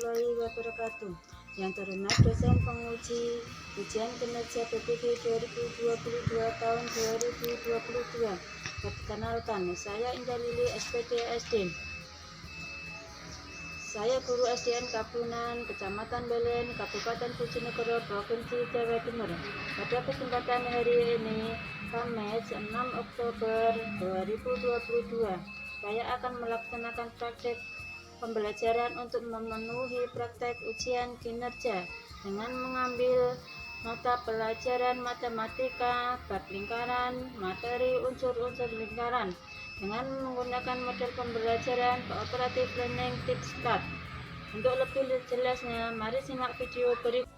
warahmatullahi wabarakatuh. Yang terhormat dosen penguji ujian kinerja PPG 2022 tahun 2022. Perkenalkan, saya Indah Lili, SPD SD. Saya guru SDN Kapunan, Kecamatan Belen, Kabupaten Bojonegoro, Provinsi Jawa Timur. Pada kesempatan hari ini, Kamis 6 Oktober 2022, saya akan melaksanakan praktek pembelajaran untuk memenuhi praktek ujian kinerja dengan mengambil mata pelajaran matematika, bab lingkaran, materi unsur-unsur lingkaran dengan menggunakan model pembelajaran Cooperative Learning Tips Start. Untuk lebih jelasnya, mari simak video berikut.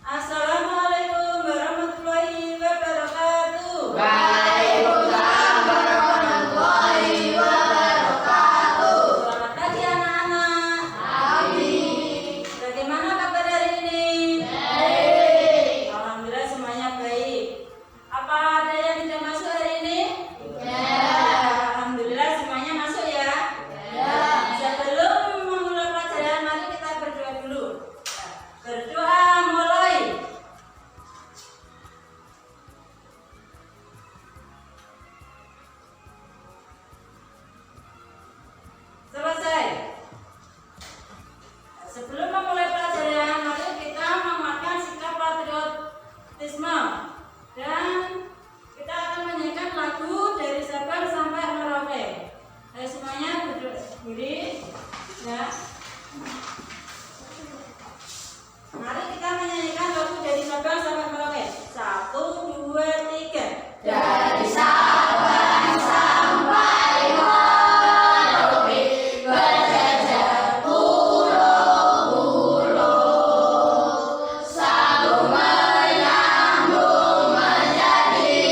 Assalamualaikum warahmatullahi wabarakatuh. Waalaikumsalam warahmatullahi wabarakatuh. Selamat pagi anak-anak. Pagi. Bagaimana kabar hari ini? Baik. Alhamdulillah semuanya baik. Apa ada yang tidak masuk hari ini? Ya. Alhamdulillah semuanya masuk ya. Ya. Sebelum memulai pelajaran, mari kita berdoa dulu. Berdoa mulai. Selesai. Sebelum memulai pelajaran, mari kita menguatkan sikap patriotisme dan kita akan menyanyikan lagu dari Sabang sampai Merauke. Ayo semuanya duduk berdiri, ya. Mari kita menyanyikan lagu dari Sabang sampai Merauke. 1, 2, 3. Dari Sabang sampai Merauke, berjejer pulau-pulau, selalu menyambung menjadi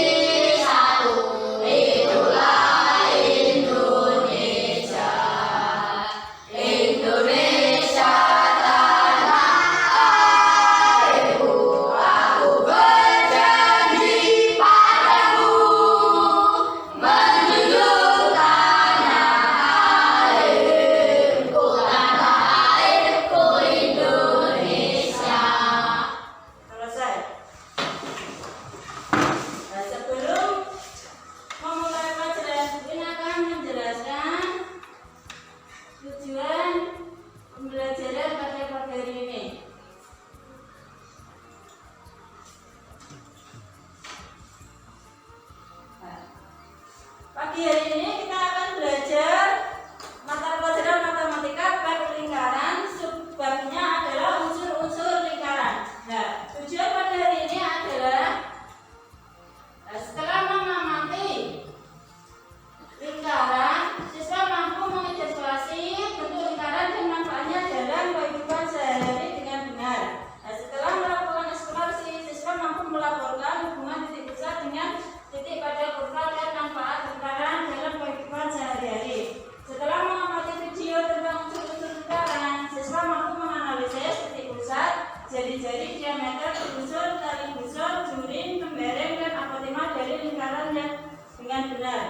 satu. Itulah Indonesia, Indonesia tanah airku. Aku berjanji padamu, menjunjung tanah airku Indonesia. Selesai. Nah, sebelum memulai pelajaran, ini akan menjelaskan tujuan pembelajaran pada pagi hari ini. Nah, pagi hari ini kita akan belajar mata pelajaran matematika bab lingkaran. Subbabnya adalah unsur-unsur lingkaran. Nah, tujuan pada hari ini adalah setelah mengamati lingkaran, siswa mampu mengidentifikasi bentuk lingkaran dan manfaatnya dalam kehidupan sehari-hari dengan benar. Nah, setelah melakukan eksplorasi, siswa mampu melaporkan hubungan titik pusat dengan titik pada kurva dan manfaat lingkaran dalam kehidupan sehari-hari. Setelah mengamati video tentang unsur-unsur lingkaran, siswa mampu menganalisis titik pusat, jari-jari, diameter, busur, tali busur, juring, pembereng, dan apotima dari lingkaran yang dengan benar.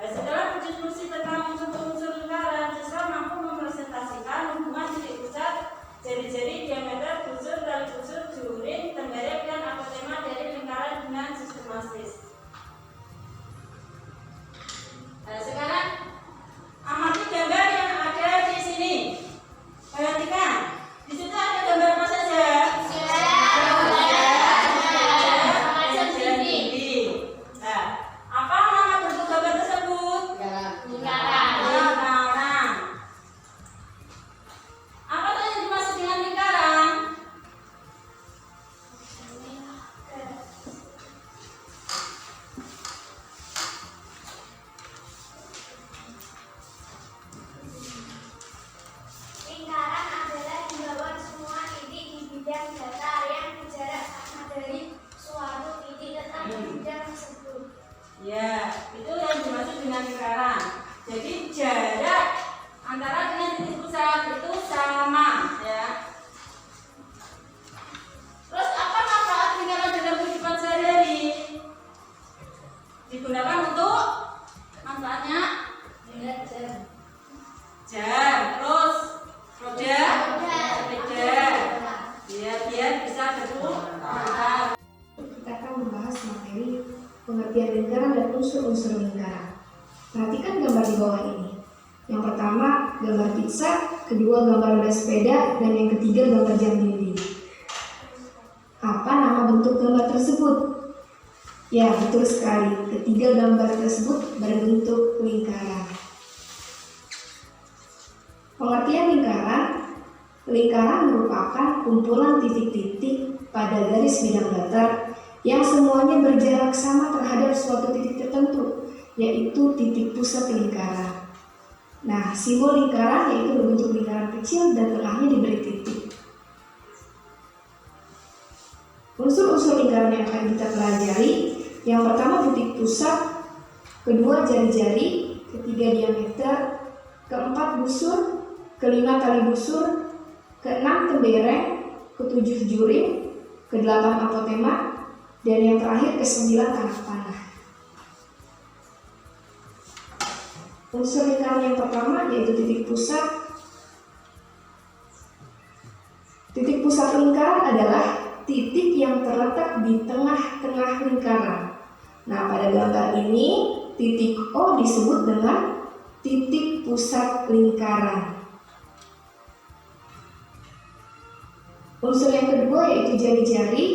Nah, setelah berdiskusi tentang unsur-unsur lingkaran, siswa mampu merepresentasikan hubungan titik pusat, jari-jari, diameter, busur, tali busur, juring, pembereng, dan apotima dari lingkaran dengan sistematis. Nah, sekarang amati gambar yang ada di sini. Perhatikan, di situ ada gambar apa saja? Jalan tinggi. Nah, apa nama bentuk gambar tersebut? pengertian lingkaran dan unsur-unsur lingkaran. Perhatikan gambar di bawah ini. Yang pertama gambar pizza, kedua gambar roda sepeda, dan yang ketiga gambar jam dinding. Apa nama bentuk gambar tersebut? Ya, betul sekali. Ketiga gambar tersebut berbentuk lingkaran. Pengertian lingkaran. Lingkaran merupakan kumpulan titik-titik pada garis bidang datar yang semuanya berjarak sama terhadap suatu titik tertentu, yaitu titik pusat lingkaran. Nah, simbol lingkaran yaitu berbentuk lingkaran kecil dan tengahnya diberi titik. Unsur-unsur lingkaran yang akan kita pelajari, yang pertama titik pusat, kedua jari-jari, ketiga diameter, keempat busur, kelima tali busur, keenam tembereng, ketujuh juring, kedelapan apotema, dan yang terakhir kesembilan anak panah. Unsur lingkaran yang pertama yaitu titik pusat. Titik pusat lingkaran adalah titik yang terletak di tengah-tengah lingkaran. Nah, pada gambar ini titik O disebut dengan titik pusat lingkaran. Unsur yang kedua yaitu jari-jari.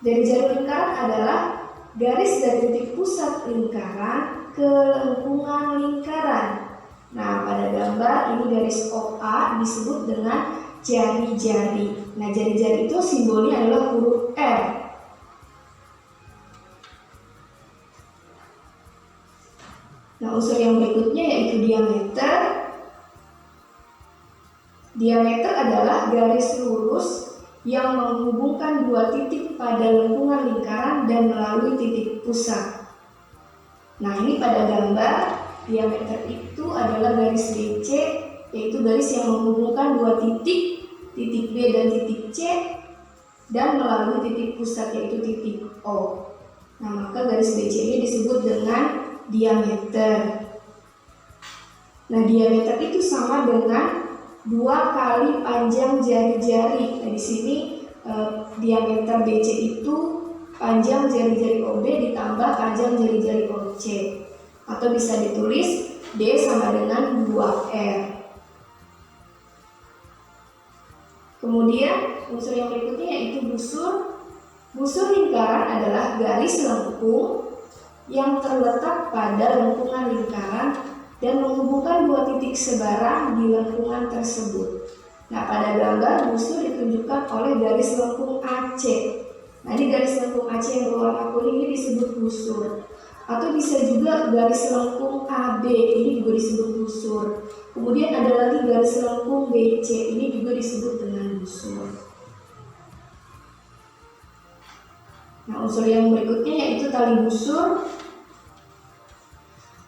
Jari-jari lingkaran adalah garis dari titik pusat lingkaran ke lengkungan lingkaran. Nah, pada gambar ini garis OA disebut dengan jari-jari. Nah, jari-jari itu simbolnya adalah huruf R. Nah, unsur yang berikutnya yaitu diameter. Diameter adalah garis lurus yang menghubungkan dua titik pada lengkungan lingkaran dan melalui titik pusat. Nah, ini pada gambar diameter itu adalah garis BC, yaitu garis yang menghubungkan dua titik, titik B dan titik C, dan melalui titik pusat yaitu titik O. Nah, maka garis BC ini disebut dengan diameter. Nah, diameter itu sama dengan 2 kali panjang jari-jari. Nah, di sini diameter BC itu panjang jari-jari OB ditambah panjang jari-jari OC, atau bisa ditulis D sama dengan 2R. Kemudian unsur yang berikutnya yaitu busur. Busur lingkaran adalah garis lengkung yang terletak pada lengkungan lingkaran dan menghubungkan dua titik sebarang di lengkungan tersebut. Nah, pada gambar busur ditunjukkan oleh garis lengkung AC. Nah, ini garis lengkung AC yang berwarna kuning ini disebut busur. Atau bisa juga garis lengkung AB, ini juga disebut busur. Kemudian ada lagi garis lengkung BC, ini juga disebut dengan busur. Nah, unsur yang berikutnya yaitu tali busur.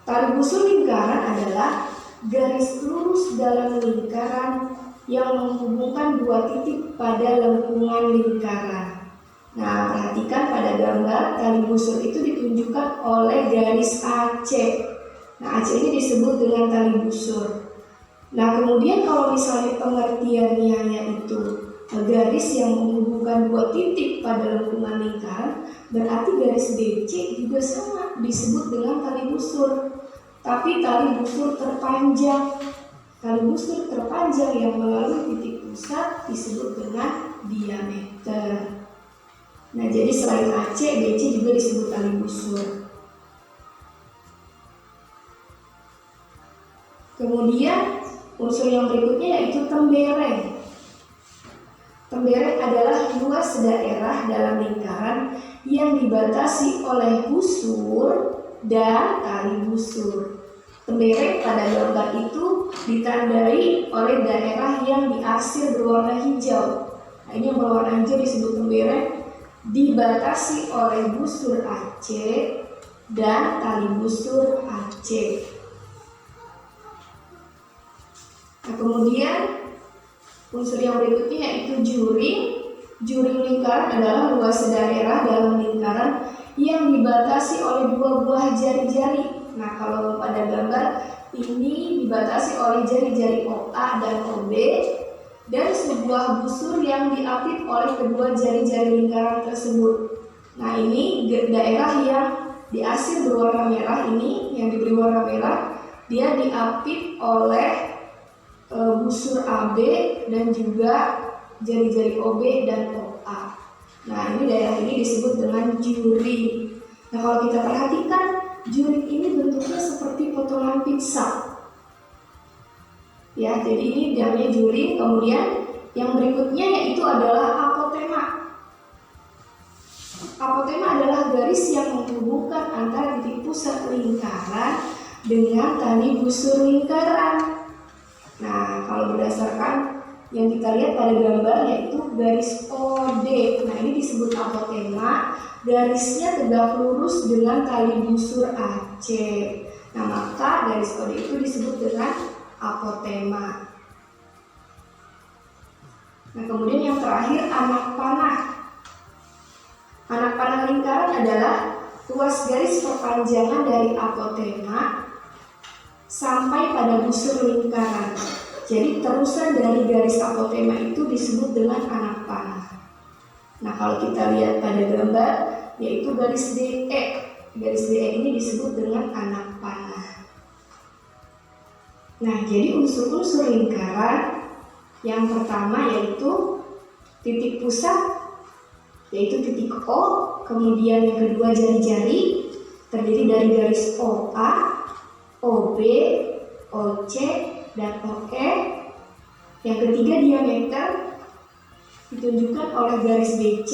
Tali busur lingkaran adalah garis lurus dalam lingkaran yang menghubungkan dua titik pada lengkungan lingkaran. Nah, perhatikan pada gambar tali busur itu ditunjukkan oleh garis AC. Nah, AC ini disebut dengan tali busur. Nah, kemudian kalau misalnya pengertiannya yaitu garis yang menghubungkan dua titik pada lengkungan lingkaran, berarti garis BC juga sama disebut dengan tali busur. Tapi tali busur terpanjang. Tali busur terpanjang yang melalui titik pusat disebut dengan diameter. Nah, jadi selain AC, BC juga disebut tali busur. Kemudian unsur yang berikutnya yaitu tembereng. Tembereng adalah luas daerah dalam lingkaran yang dibatasi oleh busur dan tali busur. Tembereng pada gambar itu ditandai oleh daerah yang diarsir berwarna hijau. Nah, ini yang berwarna hijau disebut tembereng, dibatasi oleh busur AC dan tali busur AC. Nah, kemudian unsur yang berikutnya yaitu juring. Juring lingkaran adalah luas daerah dalam lingkaran yang dibatasi oleh dua buah jari-jari. Nah, kalau pada gambar ini dibatasi oleh jari-jari OA dan OB dan sebuah busur yang diapit oleh kedua jari-jari lingkaran tersebut. Nah, ini daerah yang diarsir berwarna merah ini, yang diberi warna merah, dia diapit oleh busur AB dan juga jari-jari OB dan OA. Nah, ini daerah ini disebut dengan juring. Nah, kalau kita perhatikan, juring ini bentuknya seperti potongan pizza. Ya, jadi ini namanya juring. Kemudian yang berikutnya yaitu adalah apotema. Apotema adalah garis yang menghubungkan antara titik pusat lingkaran dengan tali busur lingkaran. Nah, kalau berdasarkan yang kita lihat pada gambar yaitu garis OD. Nah, ini disebut apotema. Garisnya tegak lurus dengan tali busur AC. Nah, maka garis OD itu disebut dengan apotema. Nah, kemudian yang terakhir anak panah. Anak panah lingkaran adalah ruas garis perpanjangan dari apotema sampai pada busur lingkaran. Jadi terusan dari garis apotema itu disebut dengan anak panah. Nah, kalau kita lihat pada gambar yaitu garis DE. Garis DE ini disebut dengan anak panah. Nah, jadi unsur-unsur lingkaran yang pertama yaitu titik pusat, yaitu titik O, kemudian yang kedua jari-jari, terdiri dari garis OA, OB, OC, dan OE. Yang ketiga diameter, ditunjukkan oleh garis BC,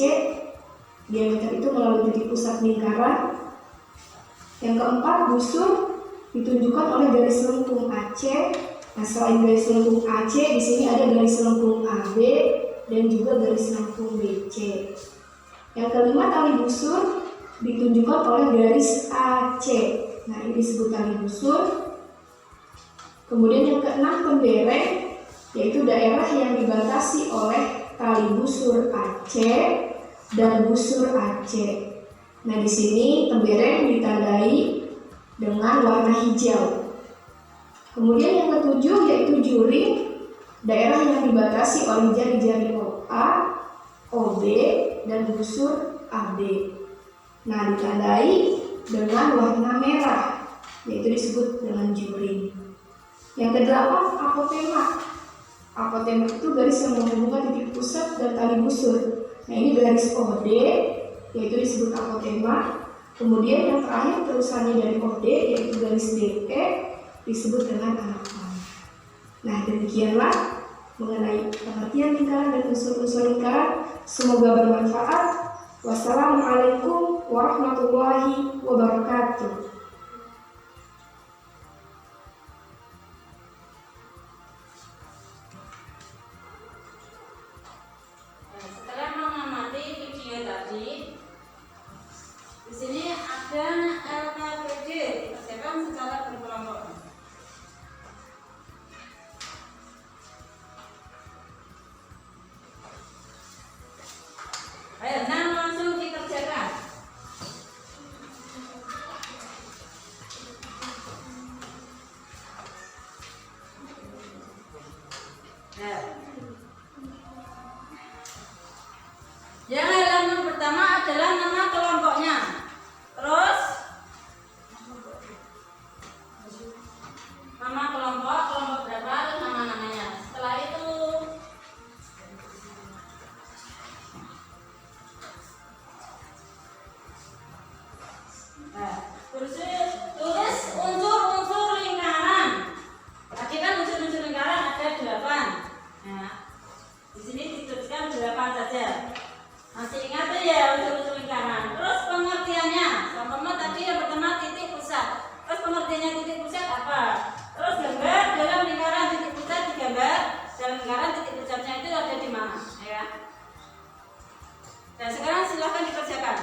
diameter itu melalui titik pusat lingkaran. Yang keempat busur, ditunjukkan oleh garis lengkung AC. Nah, selain garis lengkung AC, di sini ada garis lengkung AB dan juga garis lengkung BC. Yang kelima tali busur ditunjukkan oleh garis AC. Nah, ini disebut tali busur. Kemudian yang keenam pembereng, yaitu daerah yang dibatasi oleh tali busur AC dan busur AC. Nah, di sini pembereng ditandai dengan warna hijau. Kemudian yang ketujuh yaitu juring, daerah yang dibatasi oleh jari-jari OA, OB, dan busur AB. Nah, ditandai dengan warna merah, yaitu disebut dengan juring. Yang kedelapan apotema. Apotema itu garis yang menghubungkan titik pusat dan tali busur. Nah, ini garis OD, yaitu disebut apotema. Kemudian yang terakhir terusannya dari OD, yaitu garis DE, disebut dengan anak panah. Nah, demikianlah mengenai pengertian lingkaran dan unsur-unsur lingkaran. Semoga bermanfaat. Wassalamualaikum warahmatullahi wabarakatuh. Setelah mengamati video tadi, di sini ada LKPD dikerjakan secara berkelompok. Ayo, langsung dikerjakan. Yang halaman pertama adalah nama kelompoknya. Terus nama kelompok berapa, terus nama-namanya. Setelah itu tulis unsur-unsur lingkaran. Tadi kan unsur-unsur lingkaran ada 8. Nah, di sini dituliskan 8 saja. Masih ingat ya unsur-unsur lingkaran. Terus pengertiannya, sama tadi yang pertama titik pusat. Terus pengertiannya titik pusat apa? Terus gambar dalam lingkaran titik pusat digambar. Dalam lingkaran titik pusatnya itu ada di mana? Ya. Dan sekarang silahkan dikerjakan.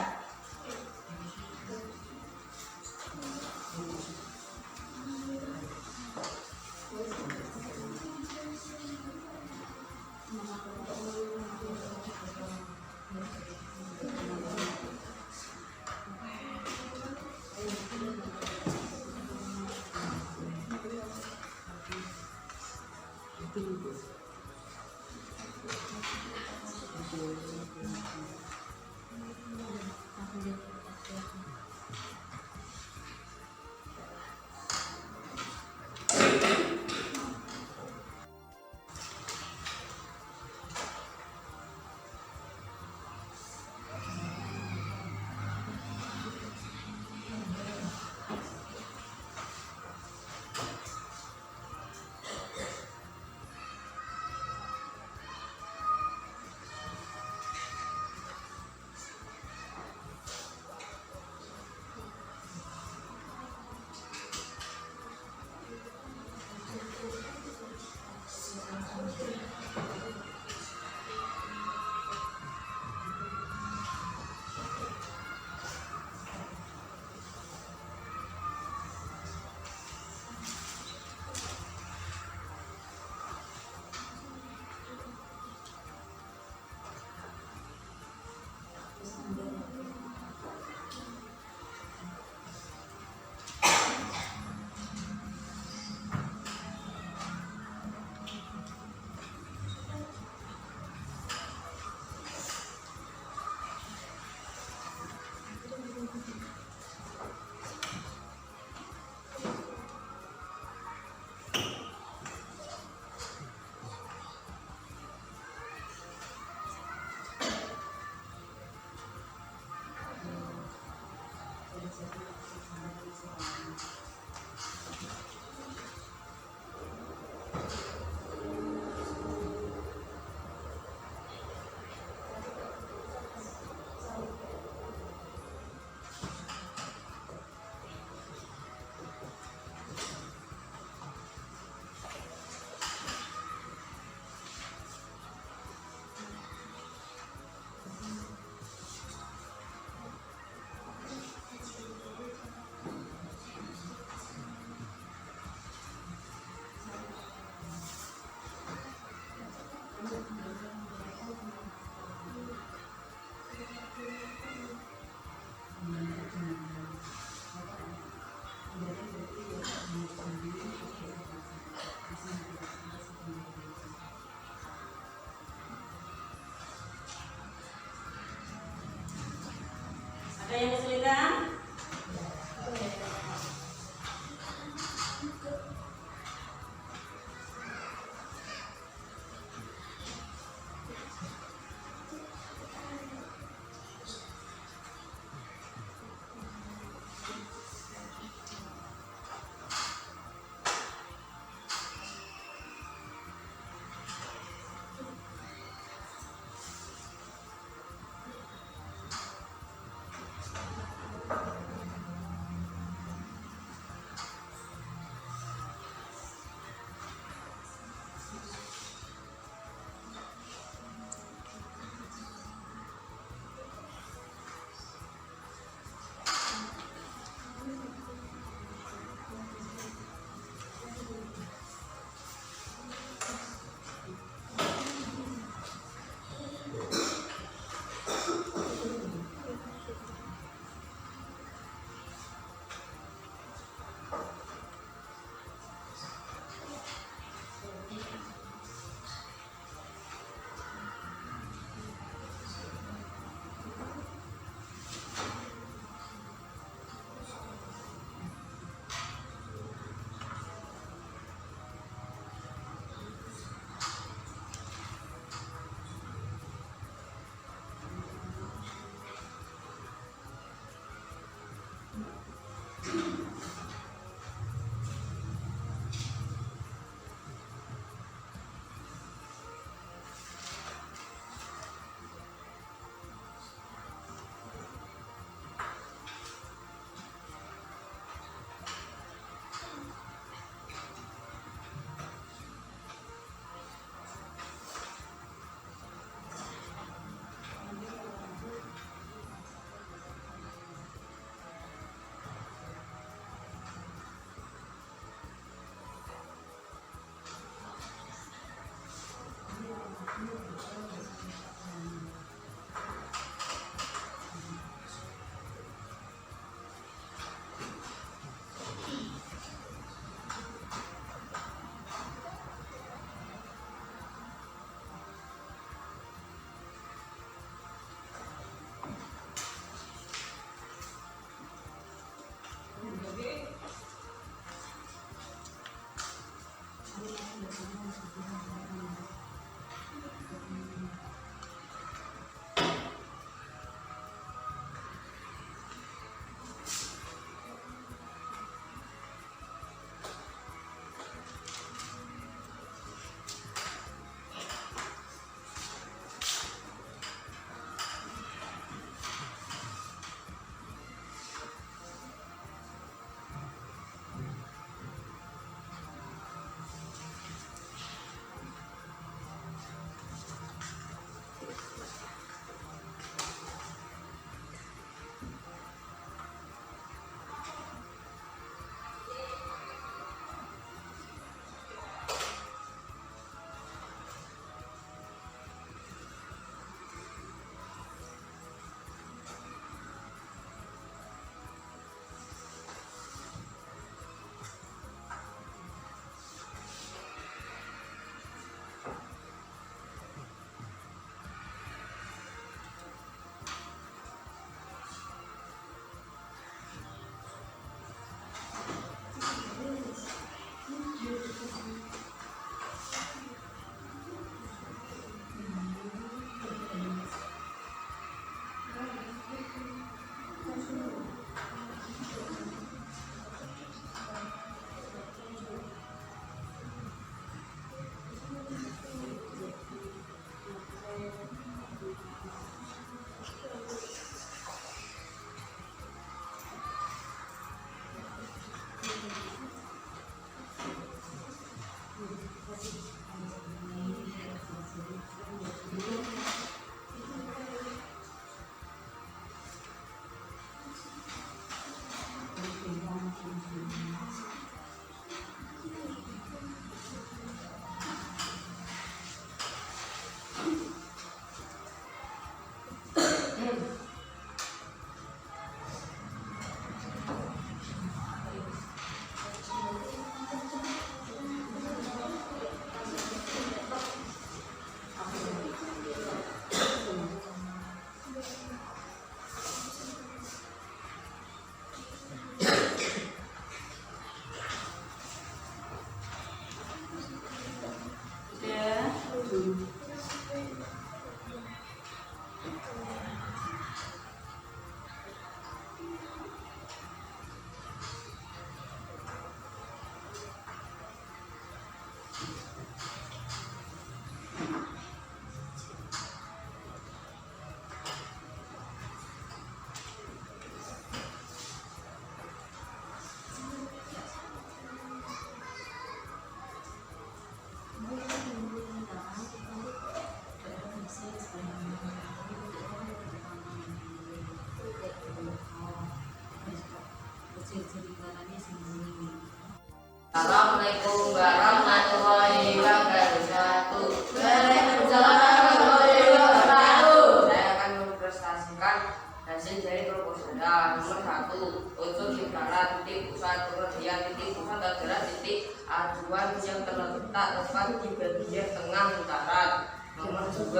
Assalamualaikum warahmatullahi wabarakatuh. Waalaikumsalam warahmatullahi wabarakatuh. Saya akan mempresentasikan hasil dari proposal nomor 1. Untuk lingkaran titik pusat pengerjaan titik pusat adalah titik acuan yang terletak tepat di bagian tengah lingkaran. Nomor 2.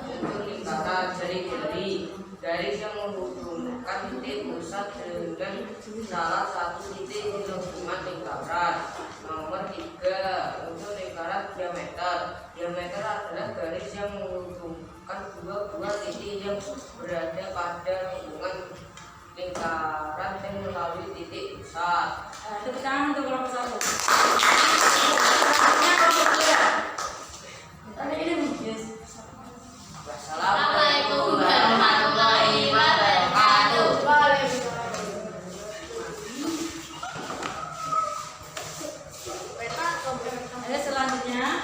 Untuk lingkaran jari-jari, garis yang menghubungkan titik pusat dengan salah satu titik di lingkungan lingkaran. Nomor 3. Untuk lingkaran diameter, diameter adalah garis yang menghubungkan dua buah titik yang berada pada lingkungan lingkaran dan melalui titik pusat. Tepuk tangan untuk kelompok 1. Wassalamualaikum warahmatullahi wabarakatuh. Ada selanjutnya.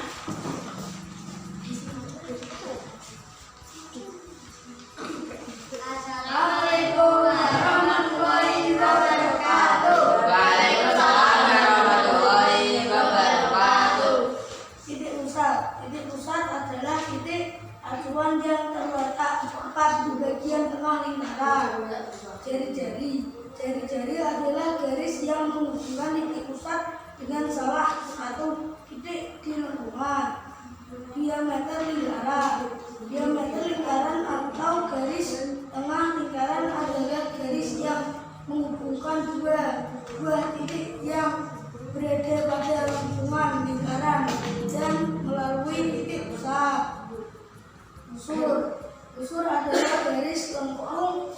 Assalamualaikum warahmatullahi wabarakatuh. Waalaikumsalam warahmatullahi wabarakatuh. Titik pusat adalah titik acuan yang terletak tepat di bagian tengah lingkaran. Jari-jari adalah garis yang menghubungkan titik pusat dengan salah satu titik di lingkungan. Diameter lingkaran atau garis tengah lingkaran adalah garis yang menghubungkan dua buah titik yang berada pada lingkungan lingkaran dan melalui busur adalah garis lengkung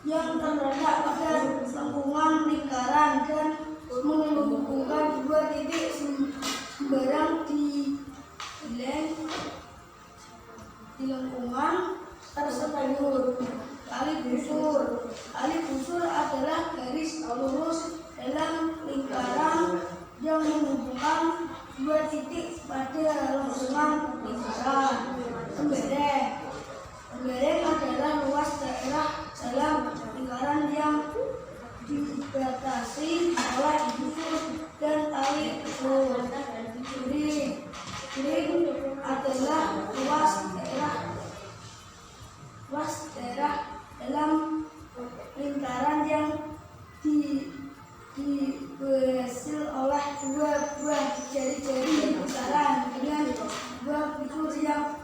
yang terletak pada lengkungan lingkaran dan menghubungkan dua titik sembarang di lengkungan tersebut. Tali busur adalah garis lurus dalam lingkaran yang menghubungkan dua titik pada lengkungan lingkaran. Lembereng adalah luas daerah dalam lingkaran yang dibatasi oleh busur dan tali busur. Ring adalah luas daerah dalam lingkaran yang dihasil oleh dua buah jari-jari lingkaran dengan dua busur yang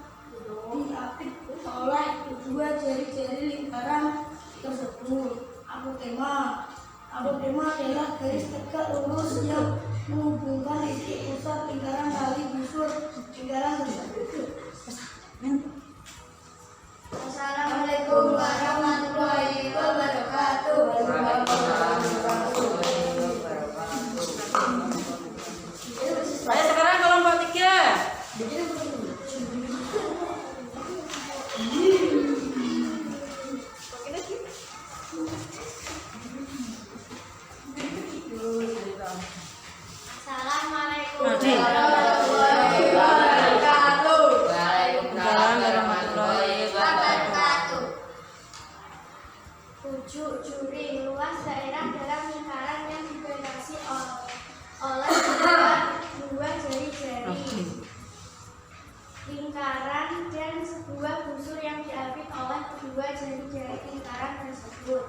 diapit oleh dua jari-jari lingkaran tersebut. Apotema adalah garis tegak lurus yang menghubungkan titik pusat lingkaran tali busur lingkaran tersebut. Assalamualaikum warahmatullahi wabarakatuh. Baik, sekarang kelompok 3. Assalamualaikum warahmatullahi wabarakatuh. Waalaikumsalam warahmatullahi wabarakatuh. Pucuk juring, luas daerah dalam lingkaran yang dibatasi oleh dua jari-jari lingkaran dan sebuah busur yang diapit oleh kedua jari-jari lingkaran tersebut.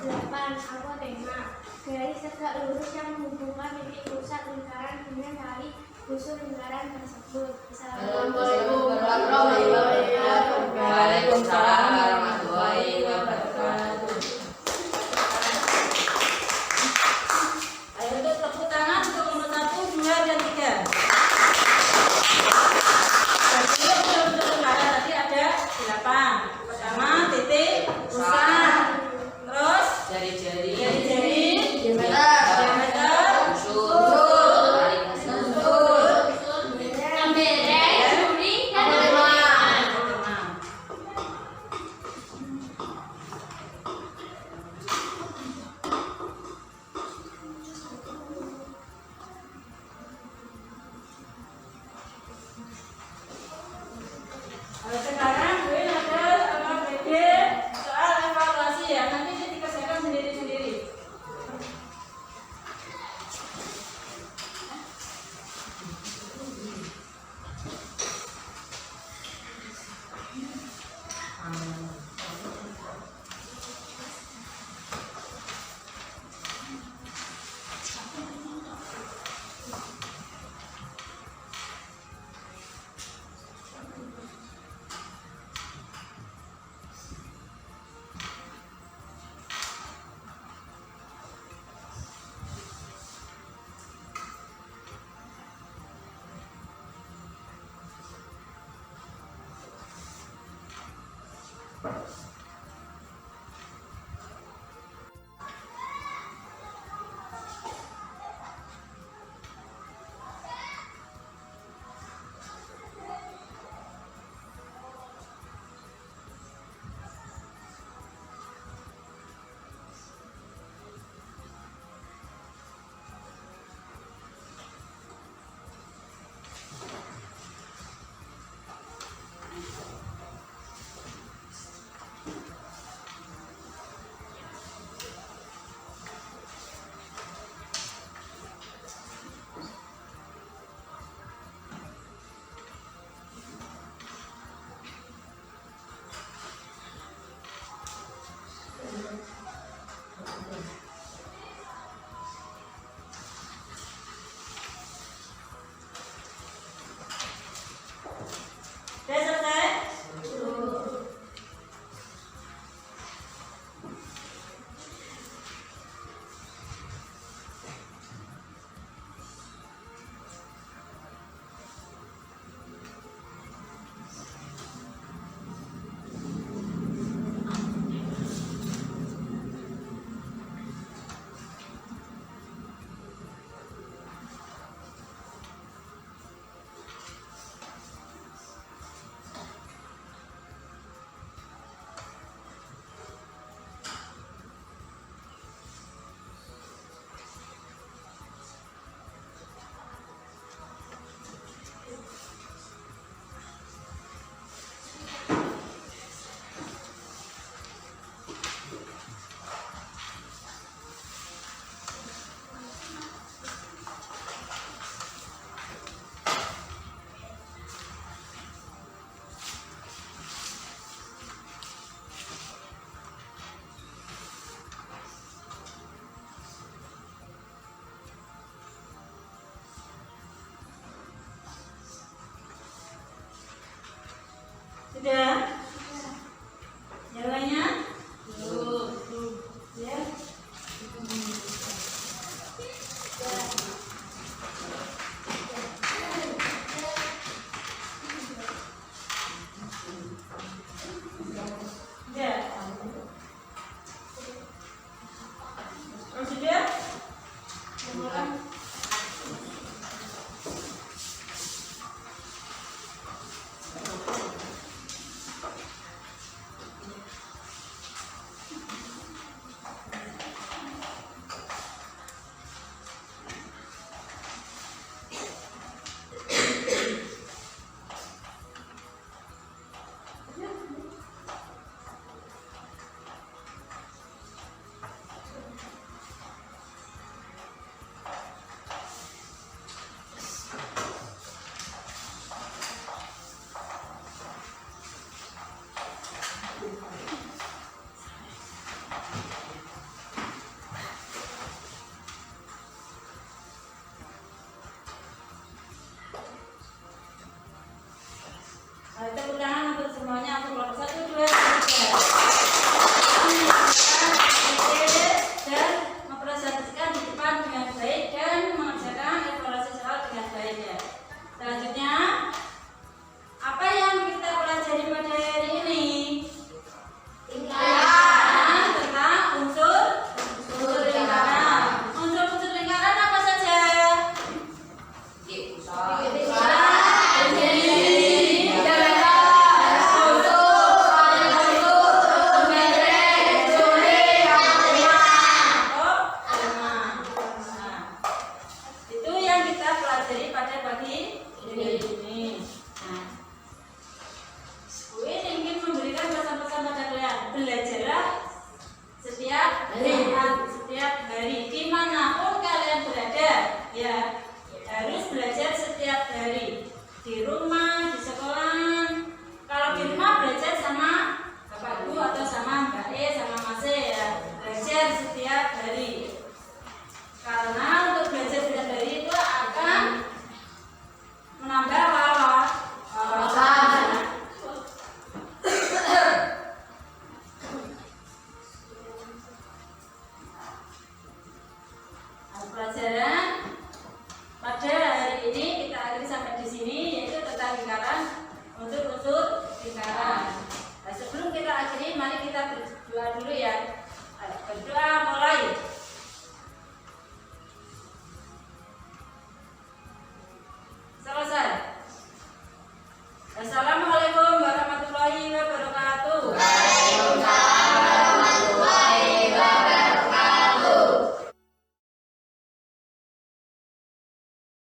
8. Apotema, garis tegak lurus yang menghubungkan titik pusat lingkaran dengan tali busur lingkaran tersebut. Assalamualaikum warahmatullahi wabarakatuh. Waalaikumsalam warahmatullahi wabarakatuh. Ayo untuk tepuk tangan untuk nomor 1, 2, dan 3. Jadi untuk lingkaran tadi ada 8. Pertama titik pusat, terus Jari-jari, diameter, busur, tali busur, Sudah? Yang lainnya? Ya. Ya. Oh, sudah? Mulai. Tepuk tangan untuk semuanya untuk kelompok 1, 2, 3. Dan mempresentasikan di depan dengan baik dan mengerjakan evaluasi soal dengan baik ya. Selanjutnya, apa yang kita pelajari pada hari ini? Lingkaran tentang unsur lingkaran. Unsur lingkaran apa saja? Titik pusat. Itu yang kita pelajari pada pagi ini. Nah, gue ingin memberikan pesan-pesan pada kalian. Belajarlah setiap hari, dimanapun kalian berada, ya harus belajar setiap hari. Di rumah, di sekolah. Kalau di rumah belajar sama Bapak Ibu atau sama Mbak E, sama Mas E ya. Belajar setiap hari. Karena untuk belajar setiap hari itu akan menambah wawasan. Pelajaran pada hari ini kita akhiri sampai di sini, yaitu tentang lingkaran, unsur lingkaran. Nah, sebelum kita akhiri, mari kita berdoa dulu ya.